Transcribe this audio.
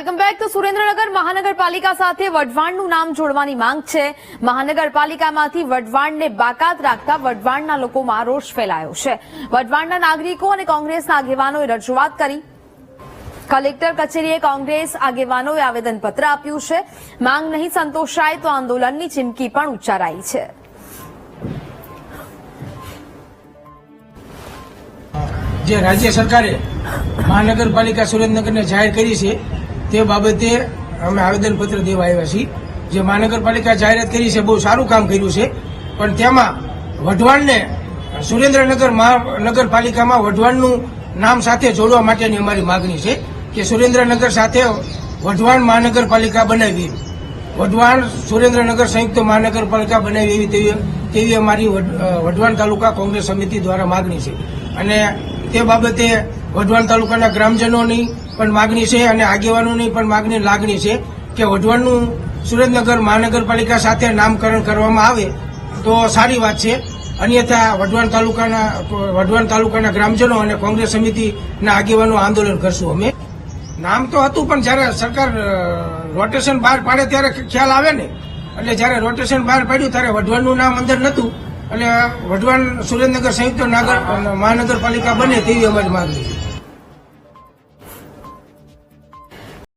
Welcome back. તો સુરેન્દ્રનગર મહાનગરપાલિકા સાથે વઢવાણનું નામ જોડવાની માંગ છે। મહાનગરપાલિકામાંથી વઢવાણને બાકાત રાખતા વઢવાણના લોકોમાં રોષ ફેલાયો છે। વઢવાણના નાગરિકો અને કોંગ્રેસના આગેવાનોએ રજૂઆત કરી। કલેક્ટર કચેરીએ કોંગ્રેસ આગેવાનોએ આવેદનપત્ર આપ્યું છે। માંગ નહીં સંતોષાય તો આંદોલનની ચીમકી પણ ઉચ્ચારાઈ છે। જે રાજ્ય સરકારે મહાનગરપાલિકા સુરેન્દ્રનગરને જાહેર કરી છે તે બાબતે અમે આવેદનપત્ર દેવા આવ્યા છીએ। જે મહાનગરપાલિકા જાહેરાત કરી છે બહુ સારું કામ કર્યું છે, પણ તેમાં વઢવાણને સુરેન્દ્રનગર મહાનગરપાલિકામાં વઢવાણનું નામ સાથે જોડવા માટેની અમારી માગણી છે કે સુરેન્દ્રનગર સાથે વઢવાણ મહાનગરપાલિકા બનાવી, વઢવાણ સુરેન્દ્રનગર સંયુક્ત મહાનગરપાલિકા બનાવી તેવી અમારી વઢવાણ તાલુકા કોંગ્રેસ સમિતિ દ્વારા માગણી છે। અને તે બાબતે વઢવાણ તાલુકાના ગ્રામજનોની પણ માગણી છે અને આગેવાનોની પણ લાગણી છે કે વઢવાણનું સુરેન્દ્રનગર મહાનગરપાલિકા સાથે નામકરણ કરવામાં આવે તો સારી વાત છે, અન્યથા વઢવાણ તાલુકાના ગ્રામજનો અને કોંગ્રેસ સમિતિના આગેવાનો આંદોલન કરશું। અમે નામ તો હતું, પણ જયારે સરકાર રોટેશન બહાર પાડે ત્યારે ખ્યાલ આવે ને, એટલે જયારે રોટેશન બહાર પાડ્યું ત્યારે વઢવાણનું નામ અંદર નહોતું, એટલે વઢવાણ સુરેન્દ્રનગર સંયુક્ત મહાનગરપાલિકા બને તેવી અમારી માંગણી છે।